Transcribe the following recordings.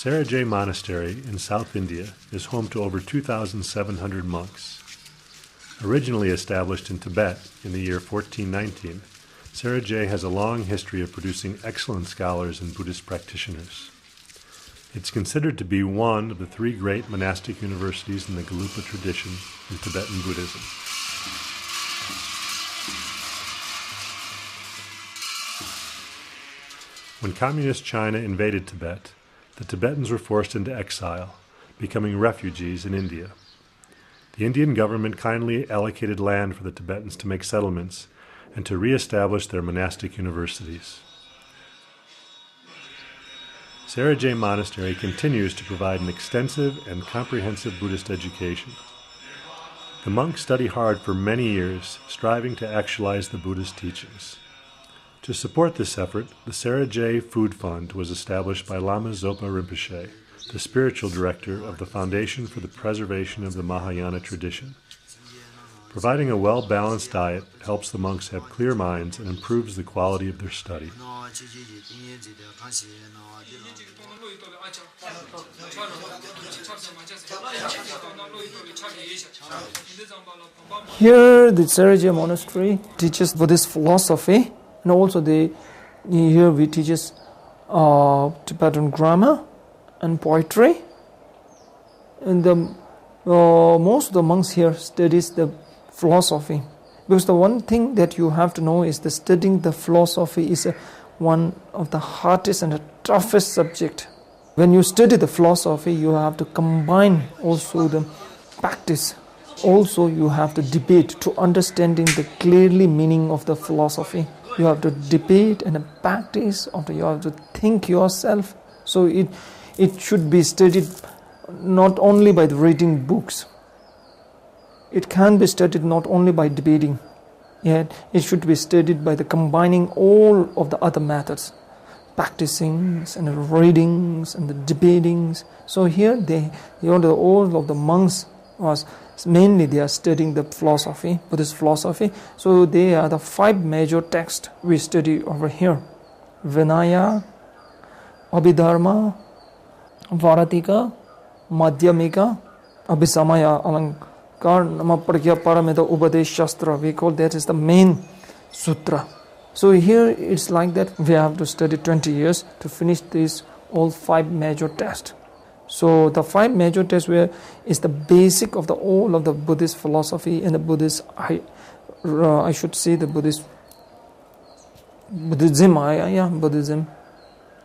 Sera Jey Monastery in South India is home to over 2,700 monks. Originally established in Tibet in the year 1419, Sera Jey has a long history of producing excellent scholars and Buddhist practitioners. It's considered to be one of the three great monastic universities in the Gelugpa tradition in Tibetan Buddhism. When Communist China invaded Tibet, the Tibetans were forced into exile, becoming refugees in India. The Indian government kindly allocated land for the Tibetans to make settlements and to re-establish their monastic universities. Sera Jey Monastery continues to provide an extensive and comprehensive Buddhist education. The monks study hard for many years, striving to actualize the Buddhist teachings. To support this effort, the Sera Jey Food Fund was established by Lama Zopa Rinpoche, the spiritual director of the Foundation for the Preservation of the Mahayana Tradition. Providing a well-balanced diet helps the monks have clear minds and improves the quality of their study. Here, the Sera Jey Monastery teaches Buddhist philosophy, and also here we teaches Tibetan grammar and poetry. And most of the monks here studies the philosophy, because the one thing that you have to know is that studying the philosophy is one of the hardest and the toughest subject. When you study the philosophy, you have to combine also the practice. Also, you have to debate to understanding the clearly meaning of the philosophy. You have to debate and practice. You have to think yourself. So it should be studied not only by the reading books. It can be studied not only by debating. Yet it should be studied by the combining all of the other methods, practicings and the readings and the debatings. So here all of the monks was mainly they are studying the philosophy, Buddhist philosophy. So they are the 5 major texts we study over here: Vinaya, Abhidharma, Varatika, Madhyamika, Abhisamaya, Alankar, Namapragya Paramita Upadesh Shastra. We call that is the main sutra. So here it's like that we have to study 20 years to finish these all 5 major texts. So the 5 major texts is the basic of all of the Buddhist philosophy and the Buddhist, I should say the Buddhism. Buddhism.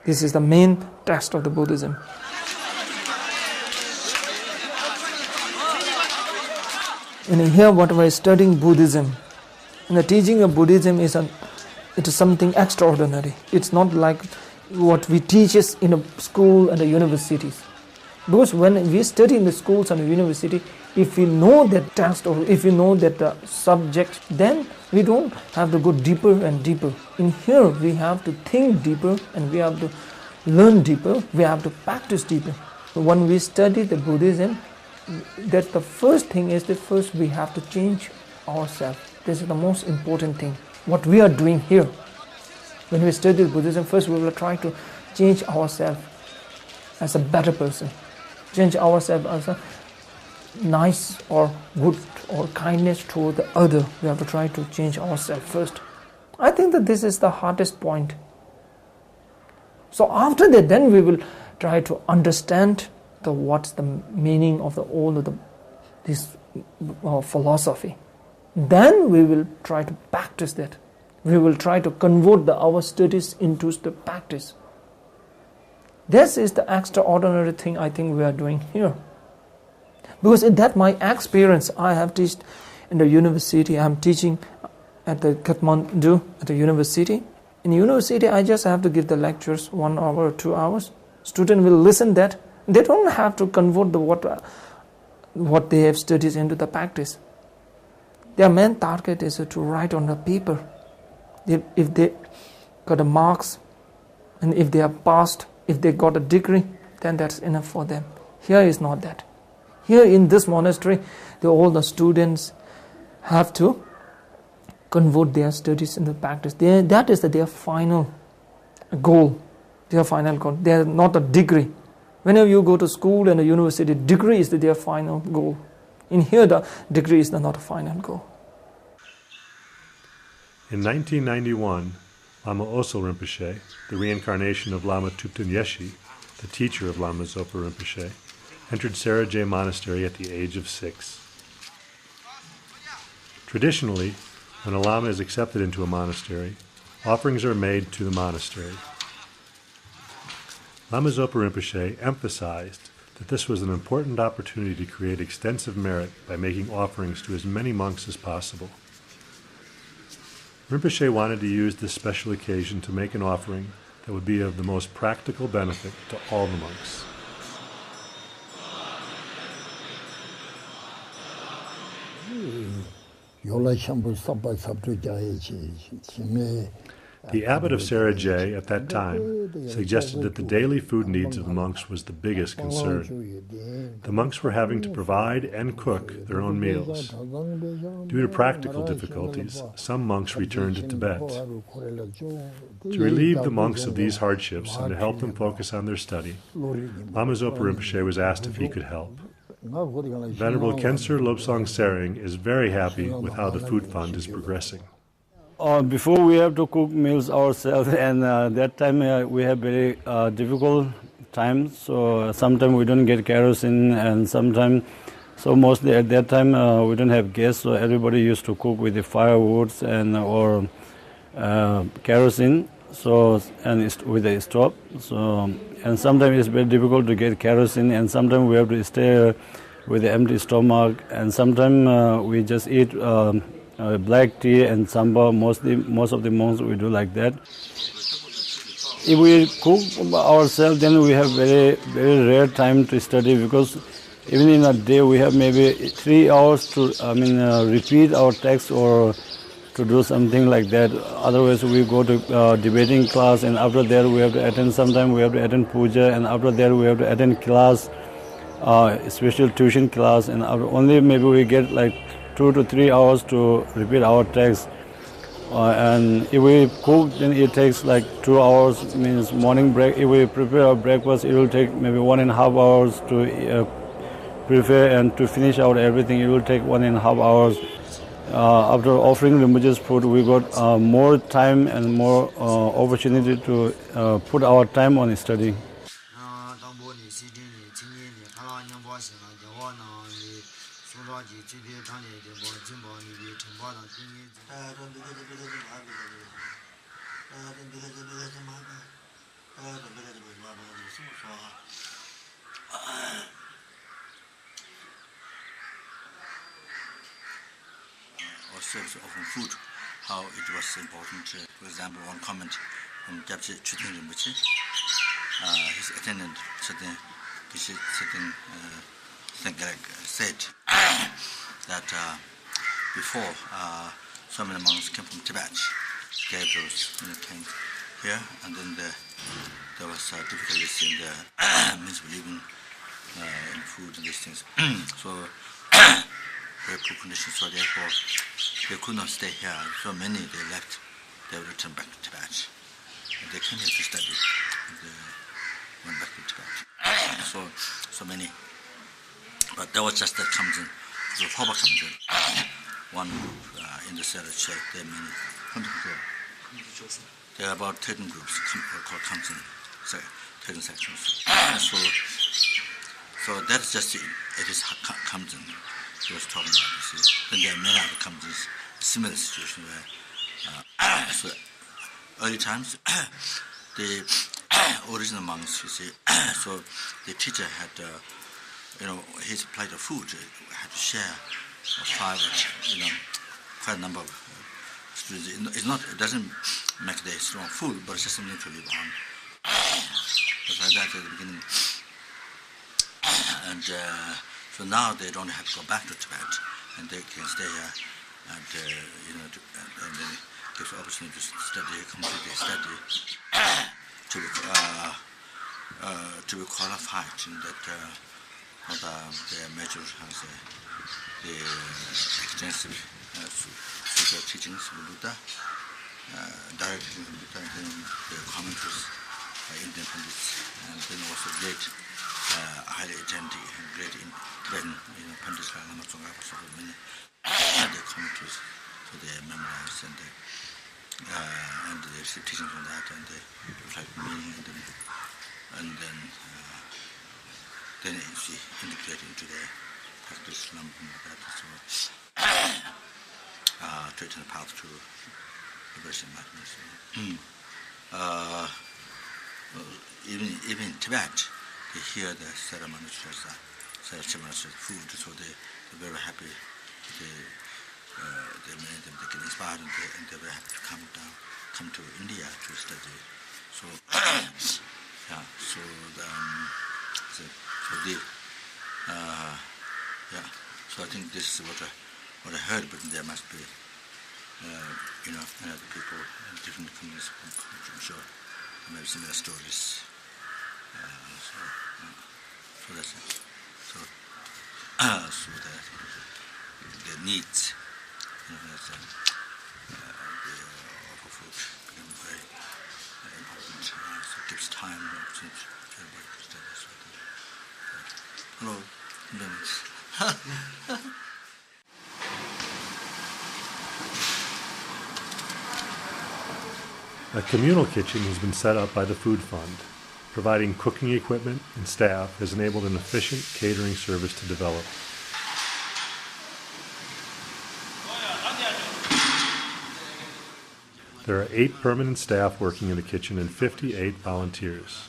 This is the main text of the Buddhism. And here what we are studying Buddhism. And the teaching of Buddhism it is something extraordinary. It's not like what we teach in a school and the universities. Because when we study in the schools and the university, if we know that text or if we know that subject, then we don't have to go deeper and deeper. In here, we have to think deeper and we have to learn deeper. We have to practice deeper. So when we study the Buddhism, that the first thing is that first we have to change ourselves. This is the most important thing. What we are doing here, when we study Buddhism, first we will try to change ourselves as a better person. Change ourselves as a nice or good or kindness toward the other. We have to try to change ourselves first. I think that this is the hardest point. So after that, then we will try to understand what's the meaning of all of this philosophy. Then we will try to practice that. We will try to convert our studies into the practice. This is the extraordinary thing I think we are doing here. Because in that my experience, I have taught in the university. I am teaching at the Kathmandu at the university. In university, I just have to give the lectures 1 hour or 2 hours. Student will listen that. They don't have to convert what they have studied into the practice. Their main target is to write on the paper. If they got the marks and if they have passed, if they got a degree, then that's enough for them. Here is not that. Here in this monastery, all the students have to convert their studies into practice. That is their final goal. Their final goal. They are not a degree. Whenever you go to school and a university, degree is their final goal. In here, the degree is not a final goal. In 1991, Lama Oso Rinpoche, the reincarnation of Lama Thupten Yeshe, the teacher of Lama Zopa Rinpoche, entered Sera Jey Monastery at the age of 6. Traditionally, when a Lama is accepted into a monastery, offerings are made to the monastery. Lama Zopa Rinpoche emphasized that this was an important opportunity to create extensive merit by making offerings to as many monks as possible. Rinpoche wanted to use this special occasion to make an offering that would be of the most practical benefit to all the monks. The abbot of Sera Jey at that time suggested that the daily food needs of the monks was the biggest concern. The monks were having to provide and cook their own meals. Due to practical difficulties, some monks returned to Tibet. To relieve the monks of these hardships and to help them focus on their study, Lama Zopa Rinpoche was asked if he could help. Venerable Khenser Lobsang Sering is very happy with how the food fund is progressing. Before we have to cook meals ourselves, and that time we have very difficult times. So sometimes we don't get kerosene, and sometimes, so mostly at that time we don't have gas. So everybody used to cook with the firewoods and or kerosene. So and with the stove. So and sometimes it's very difficult to get kerosene, and sometimes we have to stay with the empty stomach, and sometimes we just eat. Black tea and samba, most of the monks we do like that. If we cook ourselves, then we have very rare time to study, because even in a day we have maybe 3 hours to repeat our text or to do something like that. Otherwise we go to debating class, and after that we have to attend. Sometimes we have to attend puja, and after that we have to attend class, special tuition class, and only maybe we get like 2 to 3 hours to repeat our text. And if we cook, then it takes like 2 hours, means morning break. If we prepare our breakfast, it will take maybe 1.5 hours to prepare, and to finish out everything, it will take 1.5 hours. After offering Rinpoche's food, we got more time and more opportunity to put our time on studying. Or service of food, how it was important. For example, one comment from Gyabje Chutin Rinpoche, his attendant said that before so many monks came from Tibet, gave those came here, and then there was difficulties in the means of living, in food and these things. So very poor conditions. So therefore they could not stay here. So many they left. They returned back to Tibet. And they came here to study. And they went back to Tibet. So many. But that was just that comes in. The Papa comes in. One group in the Sera Jey. There are many. There are about 13 groups called comes in. 13 sections. So that's just it is comes in. He was talking about this. Then there are many other companies, similar situation where so early times the original monks, you see, so the teacher had his plate of food had to share 5 quite a number of students. It doesn't make the strong food, but it's just something to live on. It was like that at the beginning. And so now they don't have to go back to Tibet, and they can stay here, and and then it gives opportunity to study, completely study, to be qualified in that they are measured as the extensive spiritual teachings of the Buddha, direct teachings of the Buddha, and then the commentaries by Indian pundits, and then also great highly authentic and great in Tibetan, Pandits like Lama Tsongkhapa, so many they come to they memorize and they receive teaching from that and they reflect meaning and then you see integrate into their practice like that. So to the path to liberation enlightenment. Even in Tibet, they hear the Sera Jey food, so they're very happy. Many of them they get inspired and they're very happy to come to India to study. So yeah, so so I think this is what I heard, but there must be other people in different communities. I'm sure there may be similar stories. So that's it. So the needs, that's the offer food become very important. So it gives time to everybody to study. Hello, A communal kitchen has been set up by the Food Fund. Providing cooking equipment and staff has enabled an efficient catering service to develop. There are 8 permanent staff working in the kitchen and 58 volunteers.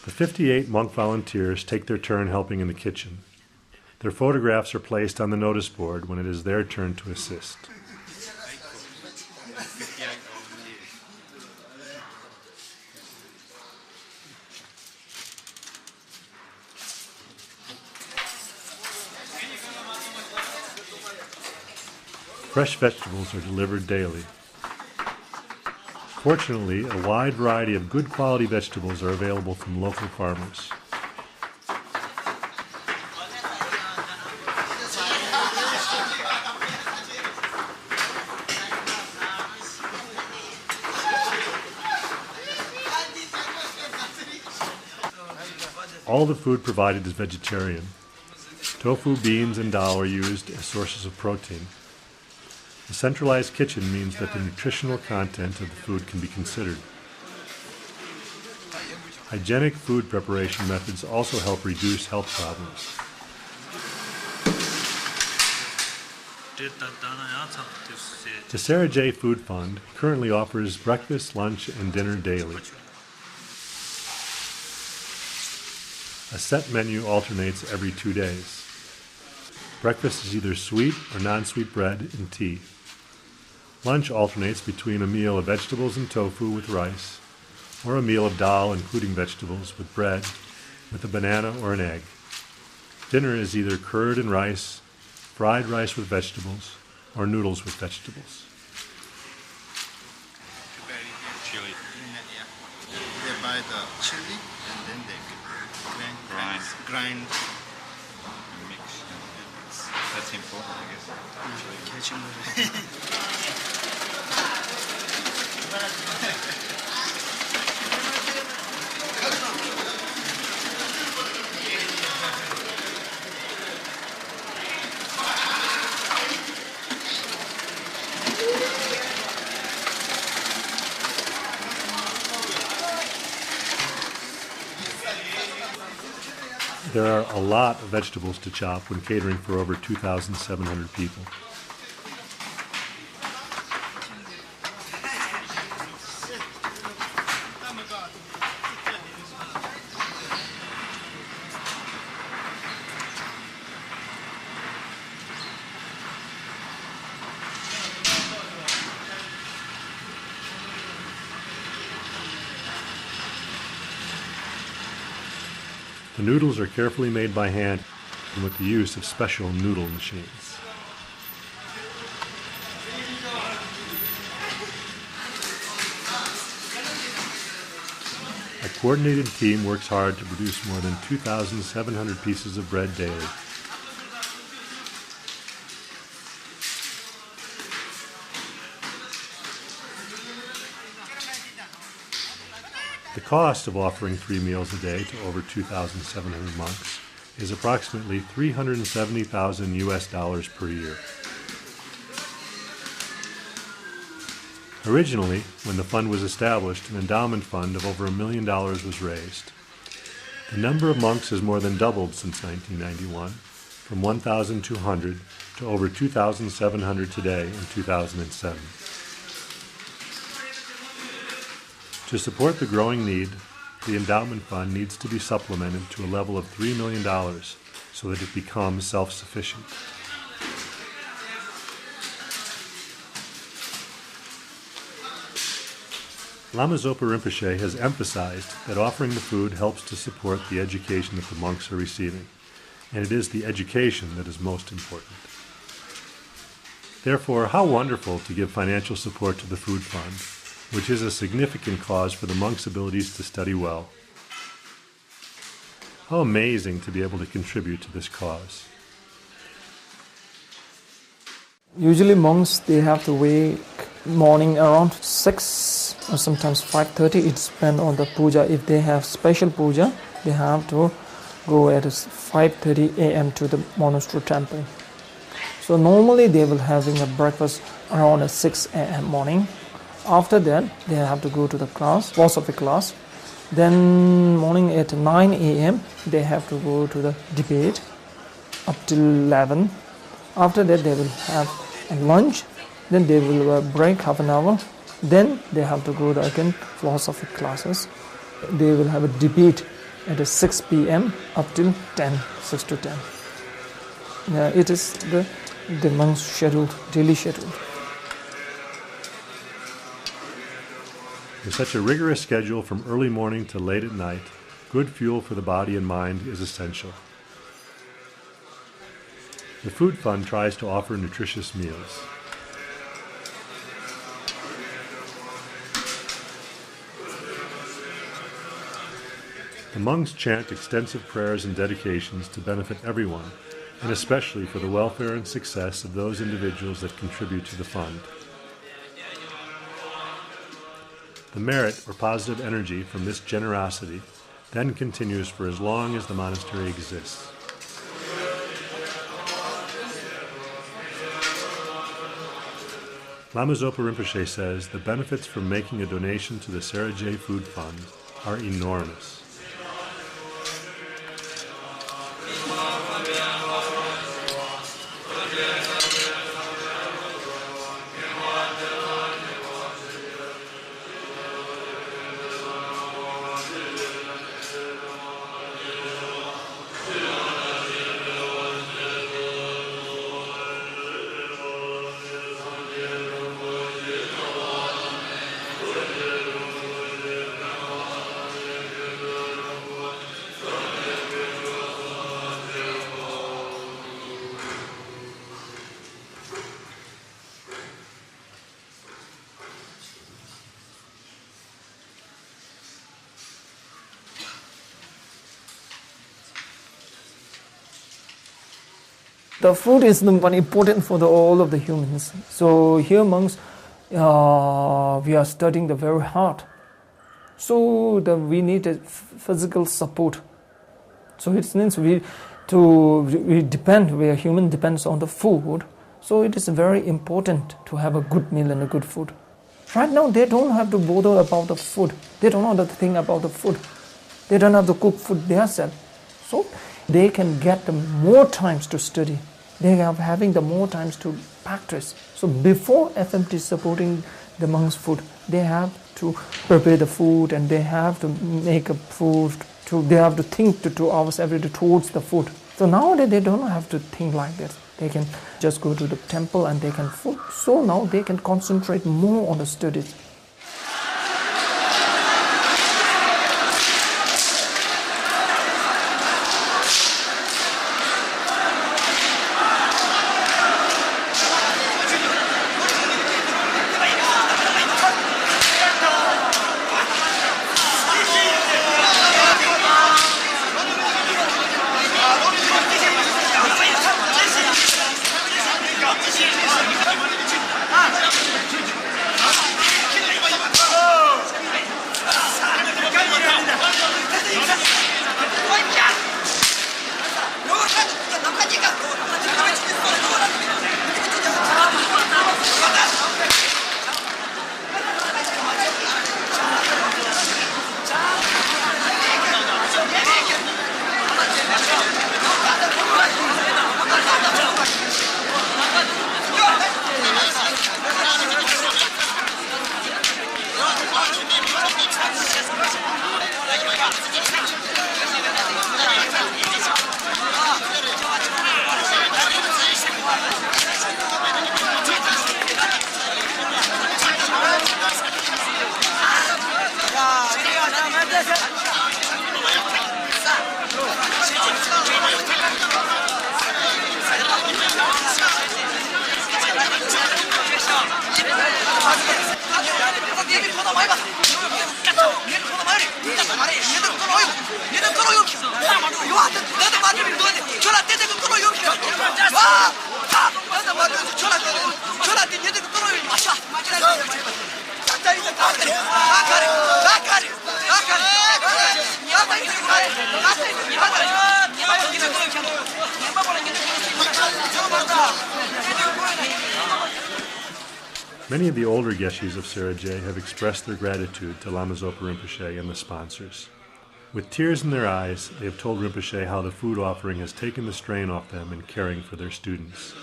The 58 monk volunteers take their turn helping in the kitchen. Their photographs are placed on the notice board when it is their turn to assist. Fresh vegetables are delivered daily. Fortunately, a wide variety of good quality vegetables are available from local farmers. All the food provided is vegetarian. Tofu, beans, and dal are used as sources of protein. A centralized kitchen means that the nutritional content of the food can be considered. Hygienic food preparation methods also help reduce health problems. The Sera Jey Food Fund currently offers breakfast, lunch, and dinner daily. A set menu alternates every 2 days. Breakfast is either sweet or non-sweet bread and tea. Lunch alternates between a meal of vegetables and tofu with rice, or a meal of dal including vegetables with bread, with a banana or an egg. Dinner is either curd and rice, fried rice with vegetables, or noodles with vegetables. Chili. They buy the chili and then they grind And mix. That's important, I guess. There are a lot of vegetables to chop when catering for over 2,700 people. The noodles are carefully made by hand and with the use of special noodle machines. A coordinated team works hard to produce more than 2,700 pieces of bread daily. The cost of offering 3 meals a day to over 2,700 monks is approximately $370,000 US per year. Originally, when the fund was established, an endowment fund of over $1 million was raised. The number of monks has more than doubled since 1991, from 1,200 to over 2,700 today in 2007. To support the growing need, the endowment fund needs to be supplemented to a level of $3 million so that it becomes self-sufficient. Lama Zopa Rinpoche has emphasized that offering the food helps to support the education that the monks are receiving, and it is the education that is most important. Therefore, how wonderful to give financial support to the food fund, which is a significant cause for the monks' abilities to study well. How amazing to be able to contribute to this cause. Usually monks, they have to wake morning around 6 or sometimes 5:30. It depends on the puja. If they have special puja, they have to go at 5:30 a.m. to the monastery temple. So normally they will having a breakfast around 6 a.m. morning. After that, they have to go to the class, philosophy class. Then morning at 9 a.m. they have to go to the debate up till 11. After that, they will have a lunch. Then they will break half an hour. Then they have to go to again philosophy classes. They will have a debate at 6 p.m. up till 10, 6 to 10. It is the monks' schedule, daily schedule. With such a rigorous schedule from early morning to late at night, good fuel for the body and mind is essential. The Food Fund tries to offer nutritious meals. The monks chant extensive prayers and dedications to benefit everyone, and especially for the welfare and success of those individuals that contribute to the fund. The merit or positive energy from this generosity then continues for as long as the monastery exists. Lama Zopa Rinpoche says the benefits from making a donation to the Sera Jey Food Fund are enormous. The food is the one important for all of the humans. So here monks, we are studying the very hard. So we need a physical support. So it means we are human depends on the food. So it is very important to have a good meal and a good food. Right now they don't have to bother about the food. They don't know the thing about the food. They don't have to cook food themselves. So they can get the more times to study. They are having the more times to practice. So before FMT supporting the monks' food, they have to prepare the food and they have to make a food. They have to think 2 hours every day towards the food. So nowadays they don't have to think like that. They can just go to the temple and they can food. So now they can concentrate more on the studies. Many of the older Geshis of Sera Jey have expressed their gratitude to Lama Zopa Rinpoche and the sponsors. With tears in their eyes, they have told Rinpoche how the food offering has taken the strain off them in caring for their students.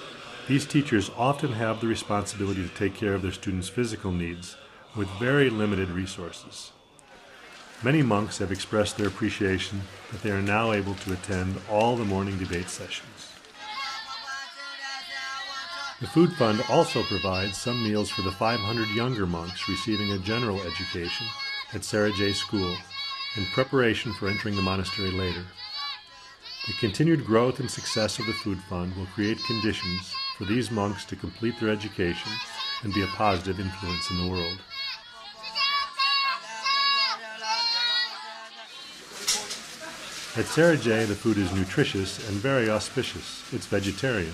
These teachers often have the responsibility to take care of their students' physical needs with very limited resources. Many monks have expressed their appreciation that they are now able to attend all the morning debate sessions. The Food Fund also provides some meals for the 500 younger monks receiving a general education at Sera Jey School in preparation for entering the monastery later. The continued growth and success of the Food Fund will create conditions for these monks to complete their education and be a positive influence in the world. At Sera Jey, the food is nutritious and very auspicious. It's vegetarian.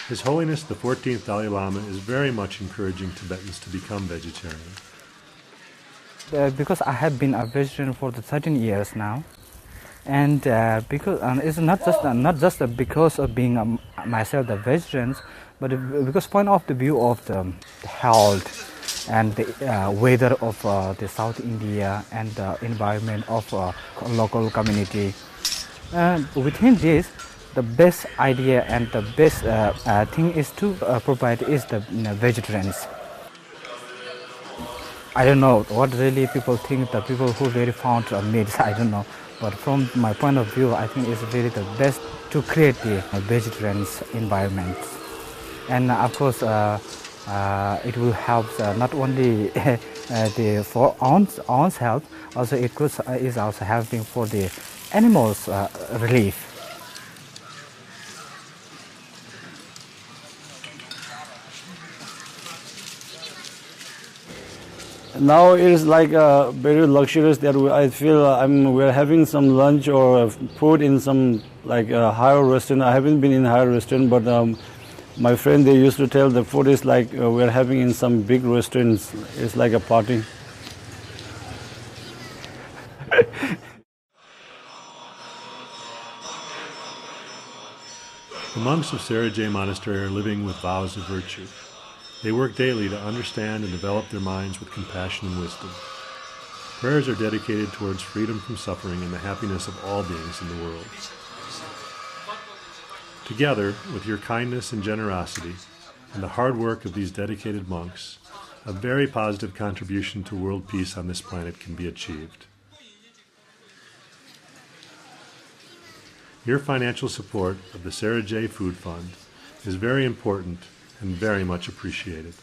His Holiness the 14th Dalai Lama is very much encouraging Tibetans to become vegetarian. Because I have been a vegetarian for 13 years now, and because it's not just because of being myself the vegetarian, but because point of the view of the health and the weather of the South India and the environment of local community. Within this, the best idea and the best thing is to provide is the vegetarians. I don't know what really people think, the people who really found meats, I don't know. But from my point of view, I think it's really the best to create the vegetarians environment. And of course, it will help not only for own health, also it is also helping for the animals' relief. Now it is like very luxurious that I feel we're having some lunch or food in some like higher restaurant. I haven't been in higher restaurant, but my friend, they used to tell the food is like we're having in some big restaurants. It's like a party. The monks of Sera Jey Monastery are living with vows of virtue. They work daily to understand and develop their minds with compassion and wisdom. Prayers are dedicated towards freedom from suffering and the happiness of all beings in the world. Together, with your kindness and generosity, and the hard work of these dedicated monks, a very positive contribution to world peace on this planet can be achieved. Your financial support of the Sera Jey Food Fund is very important and very much appreciated.